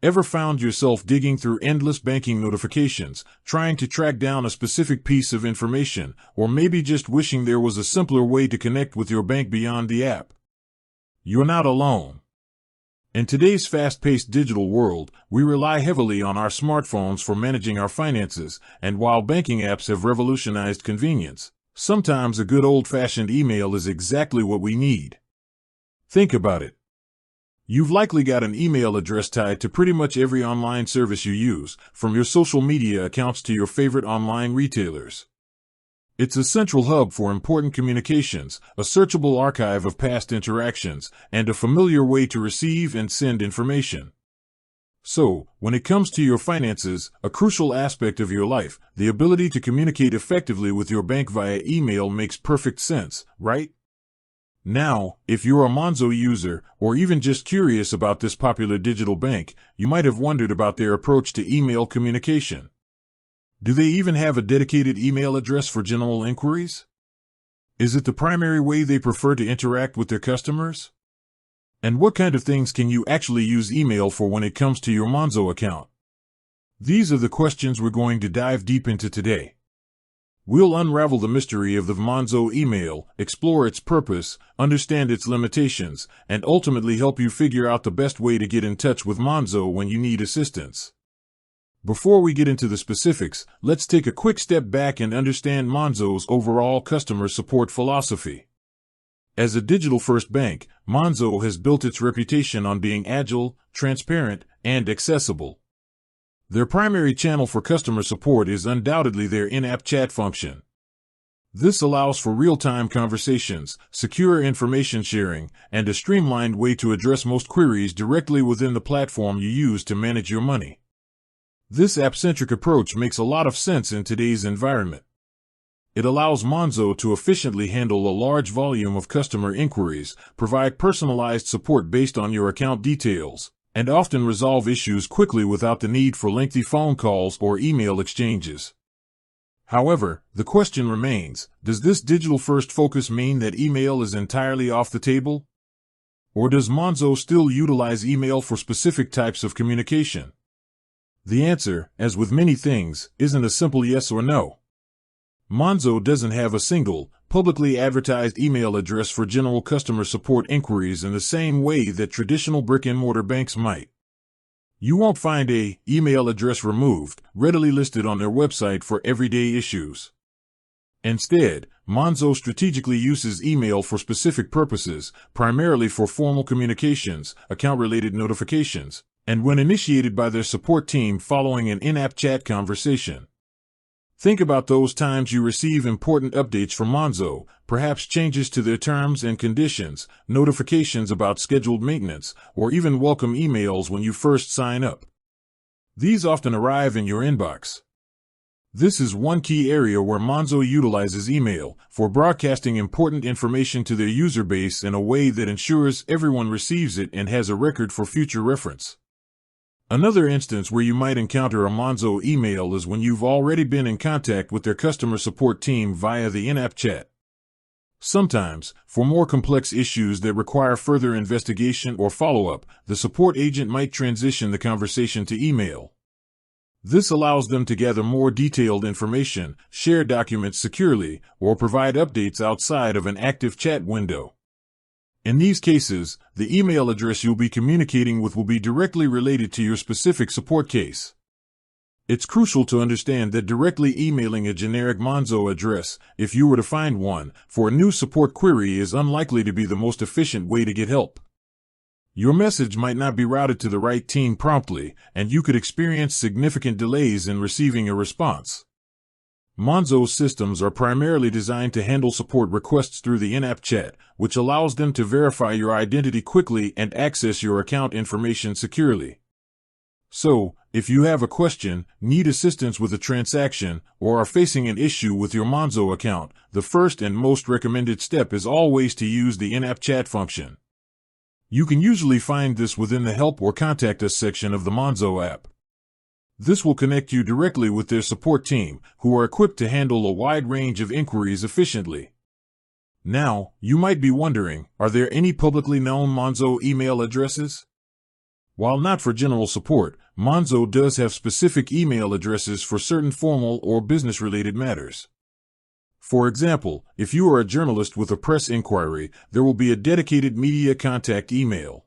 Ever found yourself digging through endless banking notifications, trying to track down a specific piece of information, or maybe just wishing there was a simpler way to connect with your bank beyond the app? You're not alone. In today's fast-paced digital world, we rely heavily on our smartphones for managing our finances, and while banking apps have revolutionized convenience, sometimes a good old-fashioned email is exactly what we need. Think about it. You've likely got an email address tied to pretty much every online service you use, from your social media accounts to your favorite online retailers. It's a central hub for important communications, a searchable archive of past interactions, and a familiar way to receive and send information. So, when it comes to your finances, a crucial aspect of your life, the ability to communicate effectively with your bank via email makes perfect sense, right? Now, if you're a Monzo user, or even just curious about this popular digital bank, you might have wondered about their approach to email communication. Do they even have a dedicated email address for general inquiries? Is it the primary way they prefer to interact with their customers? And what kind of things can you actually use email for when it comes to your Monzo account? These are the questions we're going to dive deep into today. We'll unravel the mystery of the Monzo email, explore its purpose, understand its limitations, and ultimately help you figure out the best way to get in touch with Monzo when you need assistance. Before we get into the specifics, let's take a quick step back and understand Monzo's overall customer support philosophy. As a digital-first bank, Monzo has built its reputation on being agile, transparent, and accessible. Their primary channel for customer support is undoubtedly their in-app chat function. This allows for real-time conversations, secure information sharing, and a streamlined way to address most queries directly within the platform you use to manage your money. This app-centric approach makes a lot of sense in today's environment. It allows Monzo to efficiently handle a large volume of customer inquiries, provide personalized support based on your account details, and often resolve issues quickly without the need for lengthy phone calls or email exchanges. However, the question remains, does this digital-first focus mean that email is entirely off the table? Or does Monzo still utilize email for specific types of communication? The answer, as with many things, isn't a simple yes or no. Monzo doesn't have a single, publicly advertised email address for general customer support inquiries in the same way that traditional brick-and-mortar banks might. You won't find a email address removed readily listed on their website for everyday issues. Instead, Monzo strategically uses email for specific purposes, primarily for formal communications, account-related notifications, and when initiated by their support team following an in-app chat conversation. Think about those times you receive important updates from Monzo, perhaps changes to their terms and conditions, notifications about scheduled maintenance, or even welcome emails when you first sign up. These often arrive in your inbox. This is one key area where Monzo utilizes email for broadcasting important information to their user base in a way that ensures everyone receives it and has a record for future reference. Another instance where you might encounter a Monzo email is when you've already been in contact with their customer support team via the in-app chat. Sometimes, for more complex issues that require further investigation or follow-up, the support agent might transition the conversation to email. This allows them to gather more detailed information, share documents securely, or provide updates outside of an active chat window. In these cases, the email address you'll be communicating with will be directly related to your specific support case. It's crucial to understand that directly emailing a generic Monzo address, if you were to find one, for a new support query is unlikely to be the most efficient way to get help. Your message might not be routed to the right team promptly, and you could experience significant delays in receiving a response. Monzo's systems are primarily designed to handle support requests through the in-app chat, which allows them to verify your identity quickly and access your account information securely. So, if you have a question, need assistance with a transaction, or are facing an issue with your Monzo account, the first and most recommended step is always to use the in-app chat function. You can usually find this within the Help or Contact Us section of the Monzo app. This will connect you directly with their support team, who are equipped to handle a wide range of inquiries efficiently. Now, you might be wondering, are there any publicly known Monzo email addresses? While not for general support, Monzo does have specific email addresses for certain formal or business-related matters. For example, if you are a journalist with a press inquiry, there will be a dedicated media contact email.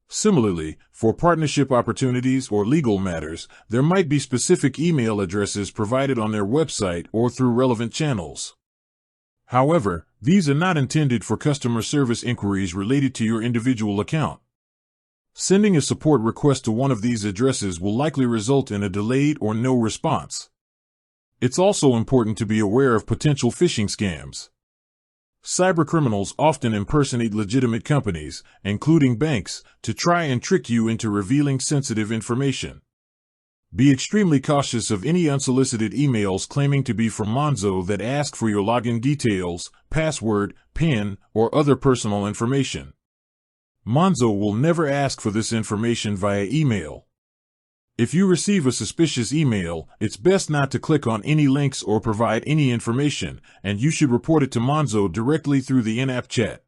Similarly, for partnership opportunities or legal matters, there might be specific email addresses provided on their website or through relevant channels. However, these are not intended for customer service inquiries related to your individual account. Sending a support request to one of these addresses will likely result in a delayed or no response. It's also important to be aware of potential phishing scams. Cybercriminals often impersonate legitimate companies, including banks, to try and trick you into revealing sensitive information. Be extremely cautious of any unsolicited emails claiming to be from Monzo that ask for your login details, password, PIN, or other personal information. Monzo will never ask for this information via email. If you receive a suspicious email, it's best not to click on any links or provide any information, and you should report it to Monzo directly through the in-app chat.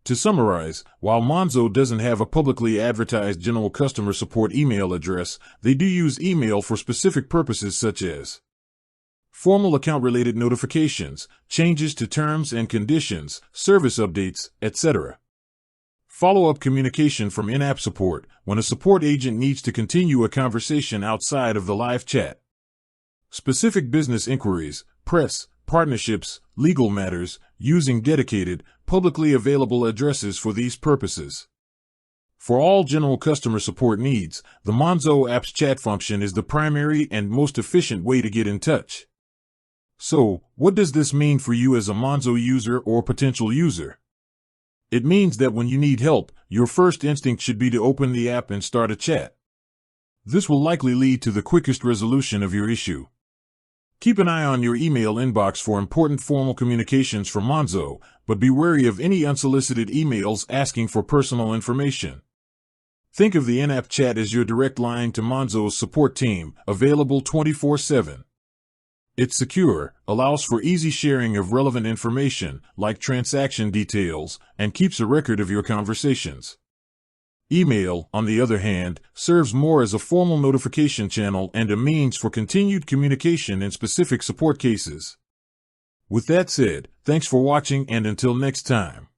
To summarize, while Monzo doesn't have a publicly advertised general customer support email address, they do use email for specific purposes such as formal account-related notifications, changes to terms and conditions, service updates, etc. Follow-up communication from in-app support, when a support agent needs to continue a conversation outside of the live chat. Specific business inquiries, press, partnerships, legal matters, using dedicated, publicly available addresses for these purposes. For all general customer support needs, the Monzo app's chat function is the primary and most efficient way to get in touch. So, what does this mean for you as a Monzo user or potential user? It means that when you need help, your first instinct should be to open the app and start a chat. This will likely lead to the quickest resolution of your issue. Keep an eye on your email inbox for important formal communications from Monzo, but be wary of any unsolicited emails asking for personal information. Think of the in-app chat as your direct line to Monzo's support team, available 24/7. It's secure, allows for easy sharing of relevant information, like transaction details, and keeps a record of your conversations. Email, on the other hand, serves more as a formal notification channel and a means for continued communication in specific support cases. With that said, thanks for watching, and until next time.